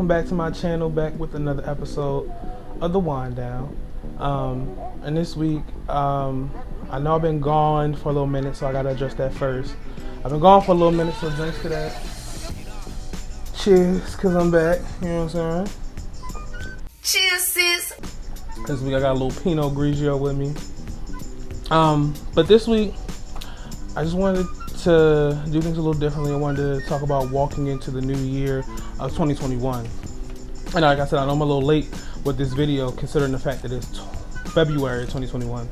welcome back to my channel, back with another episode of The Wind Down. And this week, I know I've been gone for a little minute, so I gotta address that first. I've been gone for a little minute, so thanks to that. Cheers, cause I'm back, you know what I'm saying? Cheers, sis. This week I got a little Pinot Grigio with me. But this week, I just wanted to do things a little differently. I wanted to talk about walking into the new year of 2021. And like I said, I know I'm a little late with this video considering the fact that it's February 2021.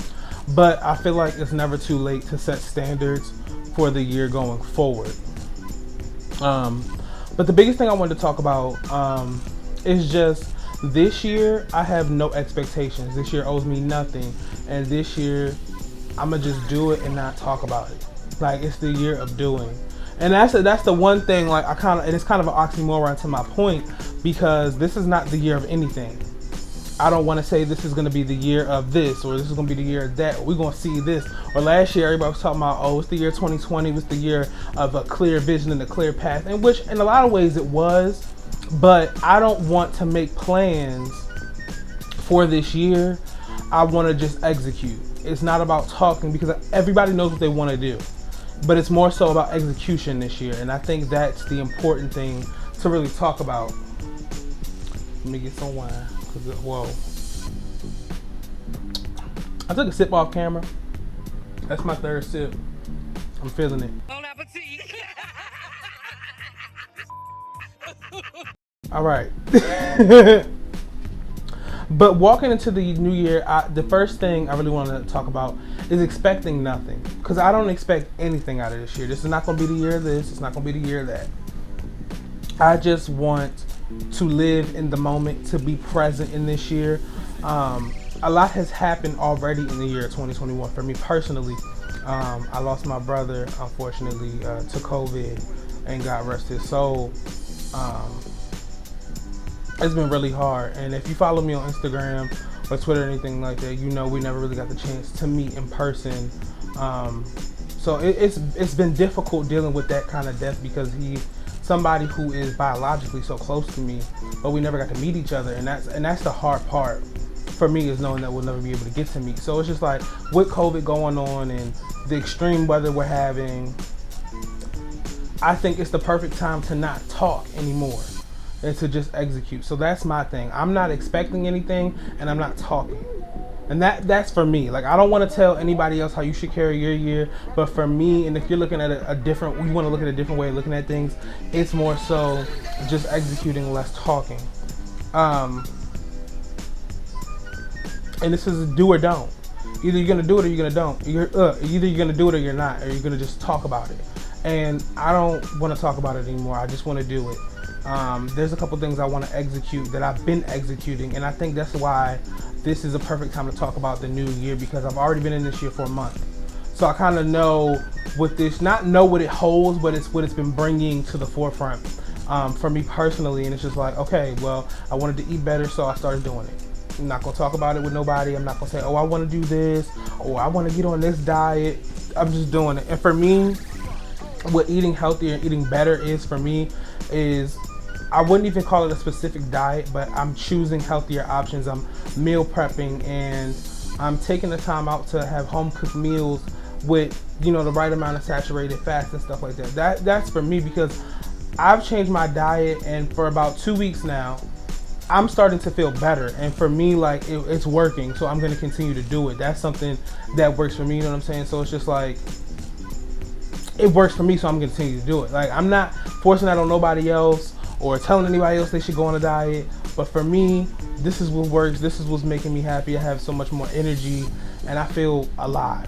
But I feel like it's never too late to set standards for the year going forward. But the biggest thing I wanted to talk about is just this year I have no expectations. This year owes me nothing. And this year I'm gonna just do it and not talk about it. Like, it's the year of doing. And that's the one thing, like, and it's kind of an oxymoron to my point, because this is not the year of anything. I don't want to say this is going to be the year of this, or this is going to be the year of that. We're going to see this. Or last year, everybody was talking about, oh, it's the year 2020. It was the year of a clear vision and a clear path. And which, in a lot of ways, it was. But I don't want to make plans for this year. I want to just execute. It's not about talking, because everybody knows what they want to do. But it's more so about execution this year. And I think that's the important thing to really talk about. Let me get some wine. Whoa. I took a sip off camera. That's my third sip. I'm feeling it. Bon appetit. All right. But walking into the new year, the first thing I really want to talk about is expecting nothing. Because I don't expect anything out of this year. This is not going to be the year of this. It's not going to be the year of that. I just want to live in the moment, to be present in this year. A lot has happened already in the year 2021 for me personally. I lost my brother, unfortunately, to COVID, and God rest his soul. It's been really hard, and if you follow me on Instagram or Twitter or anything like that, you know we never really got the chance to meet in person. So it's been difficult dealing with that kind of death, because he's somebody who is biologically so close to me, but we never got to meet each other, and that's the hard part for me, is knowing that we'll never be able to get to meet. So it's just like, with COVID going on and the extreme weather we're having, I think it's the perfect time to not talk anymore and to just execute. So that's my thing. I'm not expecting anything, and I'm not talking. And that's for me. Like, I don't want to tell anybody else how you should carry your year, but for me, and if you're looking at you want to look at a different way of looking at things, it's more so just executing, less talking. And this is a do or don't. Either you're gonna do it or you're gonna don't. Either you're gonna do it or you're not, or you're gonna just talk about it. And I don't want to talk about it anymore. I just want to do it. There's a couple things I want to execute that I've been executing, and I think that's why this is a perfect time to talk about the new year, because I've already been in this year for a month. So I kind of know what this, not know what it holds, but it's what it's been bringing to the forefront for me personally. And it's just like, okay, well, I wanted to eat better, so I started doing it. I'm not going to talk about it with nobody. I'm not going to say, oh, I want to do this, or I want to get on this diet. I'm just doing it. And for me, what eating healthier and eating better is for me is, I wouldn't even call it a specific diet, but I'm choosing healthier options. I'm meal prepping, and I'm taking the time out to have home cooked meals with, the right amount of saturated fats and stuff like that. That's for me, because I've changed my diet, and for about 2 weeks now, I'm starting to feel better. And for me, like, it's working, so I'm going to continue to do it. That's something that works for me, you know what I'm saying? So it's just like, it works for me, so I'm going to continue to do it. Like, I'm not forcing that on nobody else or telling anybody else they should go on a diet. But for me, this is what works. This is what's making me happy. I have so much more energy, and I feel alive,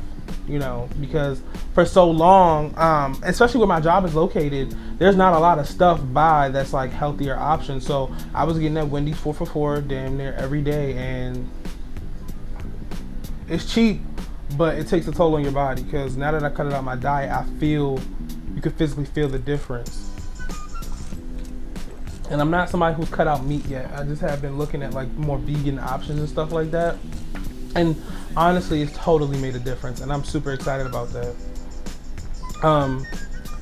because for so long, especially where my job is located, there's not a lot of stuff that's like healthier options. So I was getting at Wendy's 4 for $4 damn near every day, and it's cheap, but it takes a toll on your body, because now that I cut it out my diet, you can physically feel the difference. And I'm not somebody who's cut out meat yet. I just have been looking at like more vegan options and stuff like that. And honestly, it's totally made a difference, and I'm super excited about that.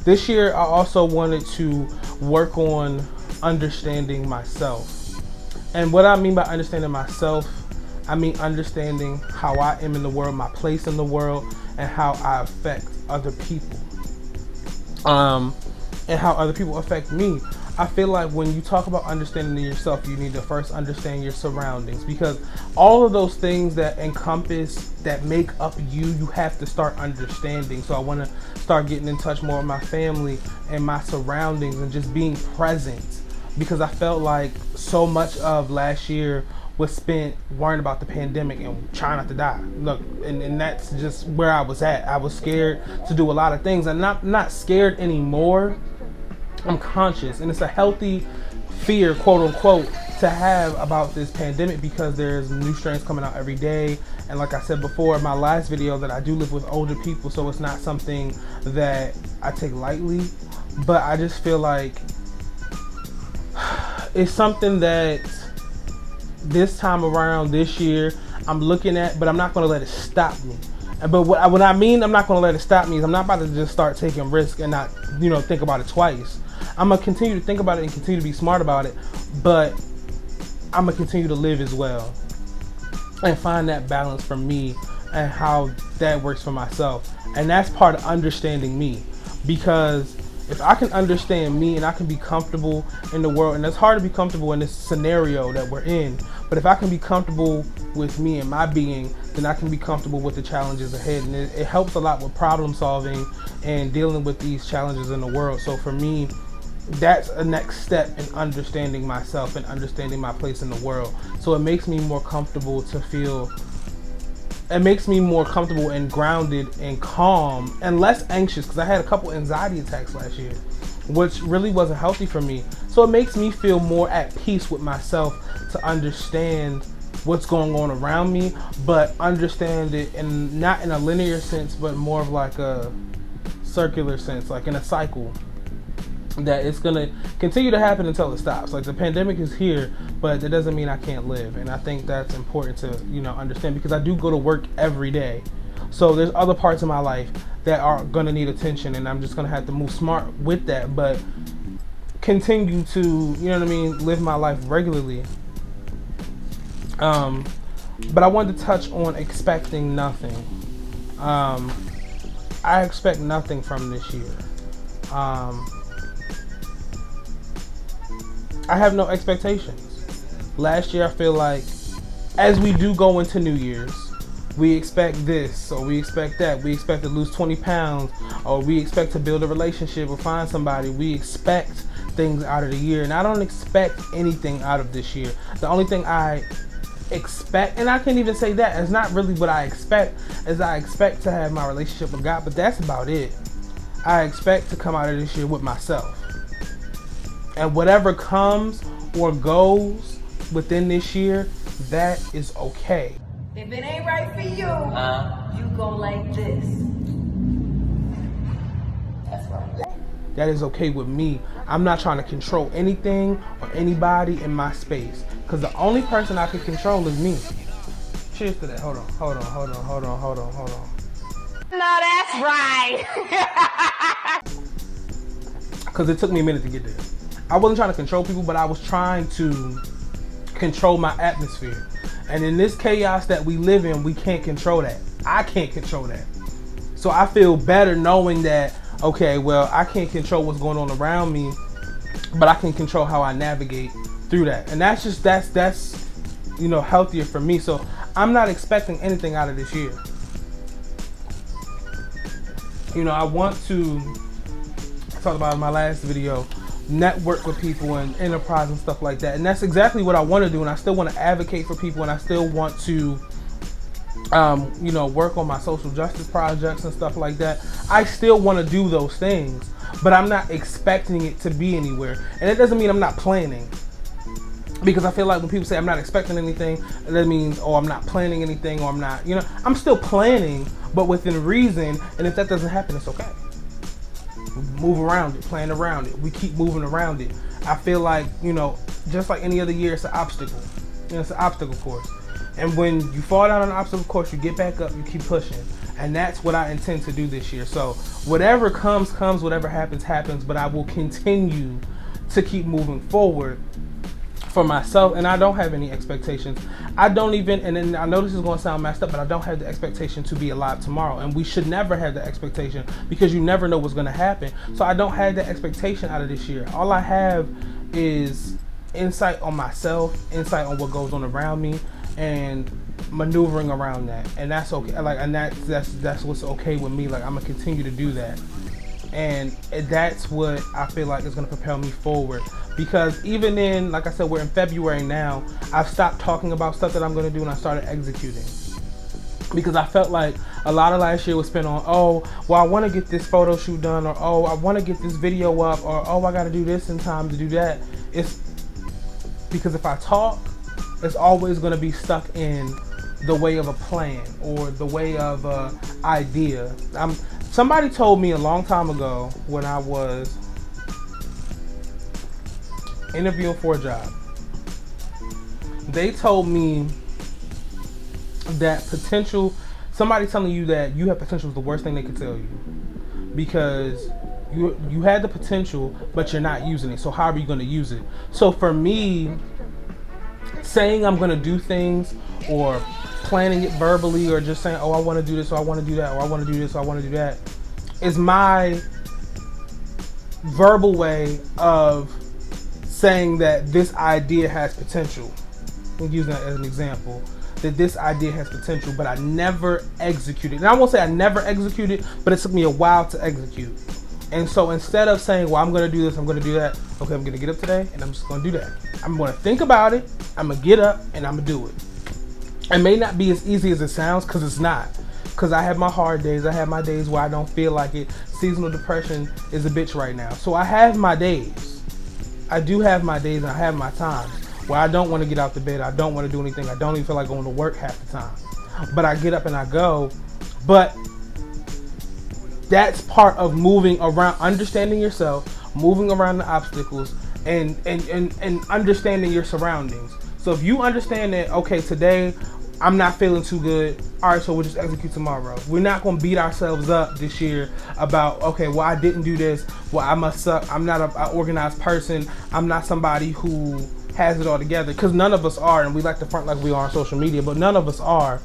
This year, I also wanted to work on understanding myself. And what I mean by understanding myself, I mean understanding how I am in the world, my place in the world, and how I affect other people. And how other people affect me. I feel like when you talk about understanding yourself, you need to first understand your surroundings, because all of those things that encompass, that make up you, you have to start understanding. So I want to start getting in touch more with my family and my surroundings and just being present, because I felt like so much of last year was spent worrying about the pandemic and trying not to die. Look, and that's just where I was at. I was scared to do a lot of things. I'm not scared anymore. I'm conscious, and it's a healthy fear, quote unquote, to have about this pandemic, because there's new strains coming out every day. And like I said before in my last video, that I do live with older people, so it's not something that I take lightly, but I just feel like it's something that this time around, this year, I'm looking at, but I'm not going to let it stop me. But what I mean, I'm not going to let it stop me, is I'm not about to just start taking risks and not, think about it twice. I'm going to continue to think about it and continue to be smart about it, but I'm going to continue to live as well and find that balance for me and how that works for myself. And that's part of understanding me, because if I can understand me and I can be comfortable in the world, and it's hard to be comfortable in this scenario that we're in, but if I can be comfortable with me and my being, then I can be comfortable with the challenges ahead. And it helps a lot with problem solving and dealing with these challenges in the world. So for me, that's a next step in understanding myself and understanding my place in the world. So it makes me more comfortable and grounded and calm and less anxious, because I had a couple anxiety attacks last year, which really wasn't healthy for me. So it makes me feel more at peace with myself to understand what's going on around me, but understand it and not in a linear sense, but more of like a circular sense, like in a cycle, that it's gonna continue to happen until it stops. Like the pandemic is here, but that doesn't mean I can't live. And I think that's important to understand, because I do go to work every day. So there's other parts of my life that are gonna need attention, and I'm just gonna have to move smart with that, but continue to live my life regularly. But I wanted to touch on expecting nothing. I expect nothing from this year. I have no expectations. Last year, I feel like, as we do go into New Year's, we expect this, or we expect that. We expect to lose 20 pounds, or we expect to build a relationship or find somebody. We expect things out of the year, and I don't expect anything out of this year. The only thing I expect, and I can't even say that, it's not really what I expect, is I expect to have my relationship with God, but that's about it. I expect to come out of this year with myself. And whatever comes or goes within this year, that is okay. If it ain't right for you, you go like this. That's right. That is okay with me. I'm not trying to control anything or anybody in my space, because the only person I can control is me. Cheers to that. Hold on. No, that's right. Because it took me a minute to get there. I wasn't trying to control people, but I was trying to control my atmosphere. And in this chaos that we live in, we can't control that. I can't control that. So I feel better knowing that, okay, well, I can't control what's going on around me, but I can control how I navigate through that. And that's healthier for me. So I'm not expecting anything out of this year. I want to talk about in my last video, network with people and enterprise and stuff like that. And that's exactly what I want to do. And I still want to advocate for people, and I still want to work on my social justice projects and stuff like that. I still want to do those things, but I'm not expecting it to be anywhere. And it doesn't mean I'm not planning, because I feel like when people say I'm not expecting anything, that means, I'm not planning anything, or I'm not, I'm still planning, but within reason. And if that doesn't happen, it's okay. Move around it, plan around it. We keep moving around it. I feel like, just like any other year, it's an obstacle. It's an obstacle course. And when you fall down on an obstacle course, you get back up, you keep pushing. And that's what I intend to do this year. So whatever comes, whatever happens, but I will continue to keep moving forward for myself. And I don't have any expectations. I don't even, and then I know this is going to sound messed up, but I don't have the expectation to be alive tomorrow. And we should never have the expectation, because you never know what's going to happen. So I don't have the expectation out of this year. All I have is insight on myself, insight on what goes on around me, and maneuvering around that. And that's okay. Like, and that's what's okay with me. Like, I'm gonna continue to do that. And that's what I feel like is going to propel me forward. Because even in, like I said, we're in February now, I've stopped talking about stuff that I'm going to do and I started executing. Because I felt like a lot of last year was spent on, oh, well, I want to get this photo shoot done, or oh, I want to get this video up, or oh, I got to do this in time to do that. It's because if I talk, it's always going to be stuck in the way of a plan or the way of an idea. Somebody told me a long time ago when I was interviewing for a job, they told me that potential, somebody telling you that you have potential is the worst thing they could tell you, because you had the potential, but you're not using it. So how are you going to use it? So for me, saying I'm going to do things, or planning it verbally, or just saying, oh, I want to do this, or I want to do that, or I want to do this, or I want to do that, is my verbal way of saying that this idea has potential. I'm using that as an example, that this idea has potential, but I never executed. And I won't say I never executed, but it took me a while to execute. And so instead of saying, well, I'm going to do this, I'm going to do that, okay, I'm going to get up today and I'm just going to do that. I'm going to think about it, I'm going to get up and I'm going to do it. It may not be as easy as it sounds, because it's not. Because I have my hard days, I have my days where I don't feel like it. Seasonal depression is a bitch right now. So I have my days. I do have my days, and I have my times where I don't want to get out the bed, I don't want to do anything, I don't even feel like going to work half the time. But I get up and I go. But that's part of moving around, understanding yourself, moving around the obstacles, and understanding your surroundings. So if you understand that, okay, today I'm not feeling too good, all right, so we'll just execute tomorrow. We're not going to beat ourselves up this year about, okay, well, I didn't do this, well, I must suck, I'm not an organized person, I'm not somebody who has it all together, because none of us are, and we like to front like we are on social media, but none of us are,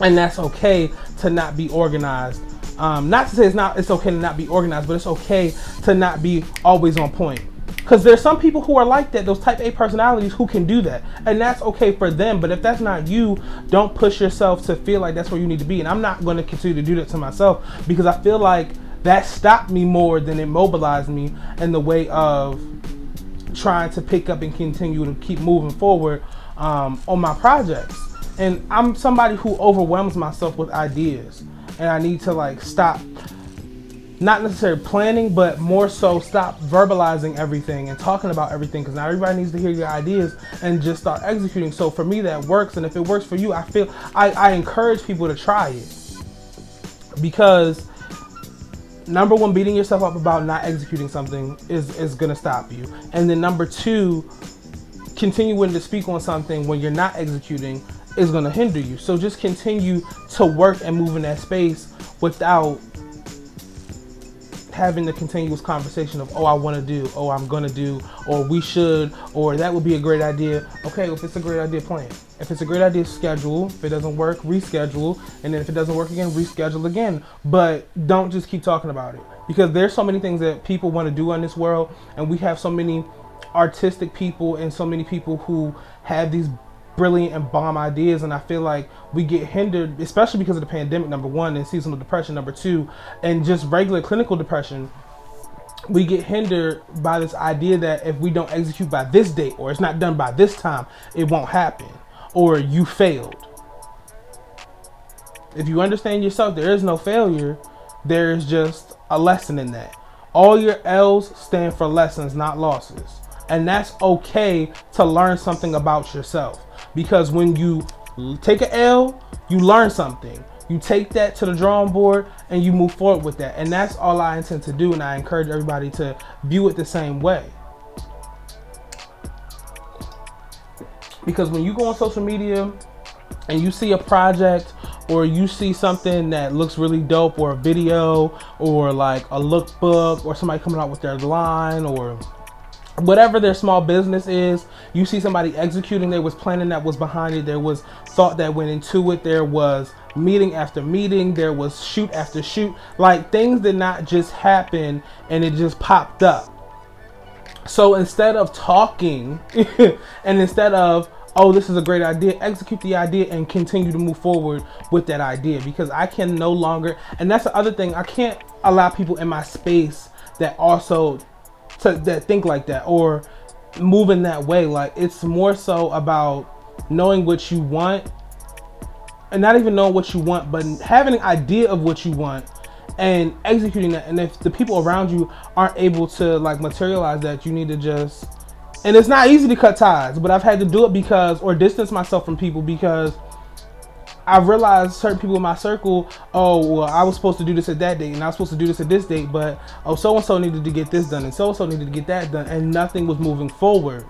and that's okay to not be organized. Not to say it's okay to not be organized, but it's okay to not be always on point. Because there's some people who are like that, those type A personalities who can do that. And that's okay for them. But if that's not you, don't push yourself to feel like that's where you need to be. And I'm not going to continue to do that to myself, because I feel like that stopped me more than it mobilized me in the way of trying to pick up and continue to keep moving forward on my projects. And I'm somebody who overwhelms myself with ideas. And I need to like stop, not necessarily planning, but more so stop verbalizing everything and talking about everything, because now everybody needs to hear your ideas and just start executing. So for me, that works. And if it works for you, I encourage people to try it, because number one, beating yourself up about not executing something is going to stop you. And then number two, continuing to speak on something when you're not executing is going to hinder you. So just continue to work and move in that space without having the continuous conversation of, oh, I want to do, oh, I'm going to do, or we should, or that would be a great idea. Okay, if it's a great idea, plan. If it's a great idea, schedule. If it doesn't work, reschedule. And then if it doesn't work again, reschedule again. But don't just keep talking about it, because there's so many things that people want to do in this world, and we have so many artistic people and so many people who have these brilliant and bomb ideas, and I feel like we get hindered, especially because of the pandemic, number one, and seasonal depression, number two, and just regular clinical depression. We get hindered by this idea that if we don't execute by this date, or it's not done by this time, it won't happen, or you failed. If you understand yourself, there is no failure, there is just a lesson in that. All your L's stand for lessons, not losses. And that's okay to learn something about yourself. Because when you take an L, you learn something. You take that to the drawing board and you move forward with that. And that's all I intend to do. And I encourage everybody to view it the same way. Because when you go on social media and you see a project, or you see something that looks really dope, or a video, or like a lookbook, or somebody coming out with their line, or whatever their small business is, you see somebody executing, there was planning that was behind it, there was thought that went into it, there was meeting after meeting, there was shoot after shoot. Like, things did not just happen and it just popped up. So instead of talking and instead of, oh, this is a great idea, execute the idea and continue to move forward with that idea. Because I can no longer, and that's the other thing, I can't allow people in my space that also that think like that or move in that way. Like, it's more so about knowing what you want, and not even knowing what you want, but having an idea of what you want and executing that. And if the people around you aren't able to like materialize that, you need to just, and it's not easy to cut ties, but I've had to do it because, or distance myself from people because I realized certain people in my circle, oh, well, I was supposed to do this at that date and I was supposed to do this at this date, but oh, so-and-so needed to get this done and so-and-so needed to get that done, and nothing was moving forward.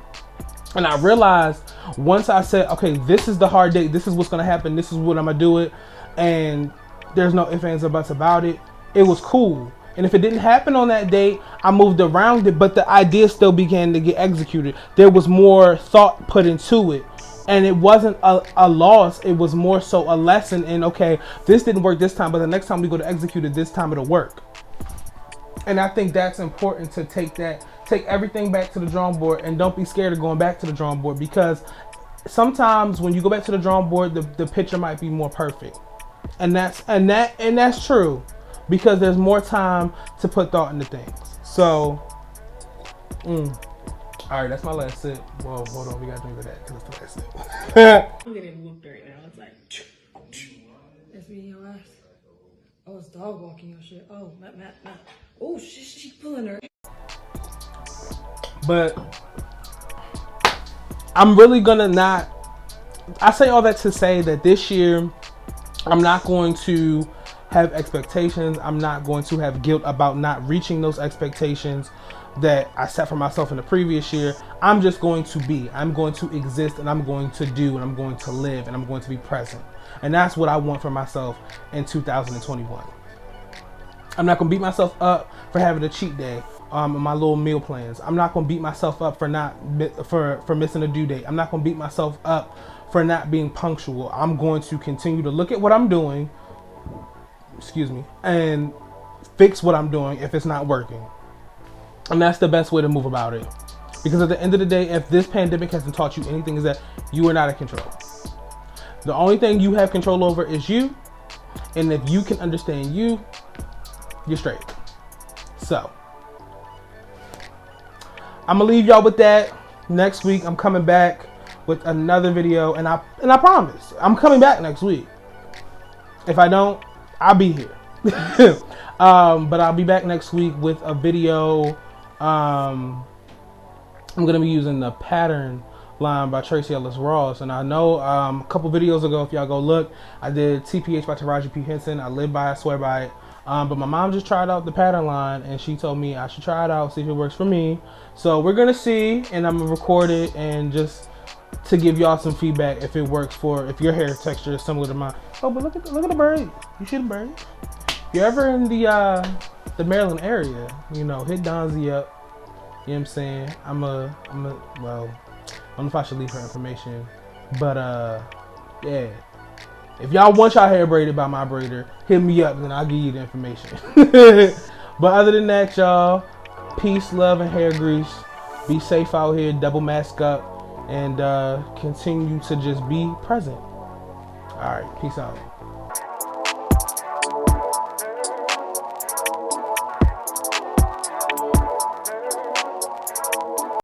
And I realized once I said, okay, this is the hard date, this is what's going to happen, this is what I'm going to do it, and there's no ifs, ands, or buts about it, it was cool. And if it didn't happen on that date, I moved around it, but the idea still began to get executed. There was more thought put into it. And it wasn't a loss, it was more so a lesson in, okay, this didn't work this time, but the next time we go to execute it, this time it'll work. And I think that's important, to take everything back to the drawing board, and don't be scared of going back to the drawing board, because sometimes when you go back to the drawing board, the picture might be more perfect. And that's true, because there's more time to put thought into things. So, all right, that's my last sip. Whoa, hold on, we gotta drink of that because it's the last sip. I'm getting whooped right now. It's like, that's me in your ass. Oh, it's dog walking your shit. Oh, Matt. Oh, she's pulling her. But I'm really gonna not. I say all that to say that this year, I'm not going to have expectations. I'm not going to have guilt about not reaching those expectations that I set for myself in the previous year. I'm just going to be. I'm going to exist, and I'm going to do, and I'm going to live, and I'm going to be present. And that's what I want for myself in 2021. I'm not going to beat myself up for having a cheat day on my little meal plans. I'm not going to beat myself up for missing a due date. I'm not going to beat myself up for not being punctual. I'm going to continue to look at what I'm doing, and fix what I'm doing if it's not working. And that's the best way to move about it. Because at the end of the day, if this pandemic hasn't taught you anything, is that you are not in control. The only thing you have control over is you. And if you can understand you, you're straight. So, I'm gonna leave y'all with that. Next week, I'm coming back with another video. And I promise, I'm coming back next week. If I don't, I'll be here. But I'll be back next week with a video. I'm going to be using the Pattern line by Tracee Ellis Ross. And I know a couple videos ago, if y'all go look, I did TPH by Taraji P. Henson. I live by it, swear by it. But my mom just tried out the Pattern line, and she told me I should try it out, see if it works for me. So we're going to see, and I'm going to record it, and just to give y'all some feedback if it works if your hair texture is similar to mine. Oh, but look at the bird. You see the bird? If you're ever in the Maryland area, hit Donzie up. You know what I'm saying? Well, I don't know if I should leave her information, but yeah. If y'all want y'all hair braided by my braider, hit me up, and I'll give you the information. But other than that, y'all, peace, love, and hair grease. Be safe out here, double mask up, and continue to just be present. All right, peace out.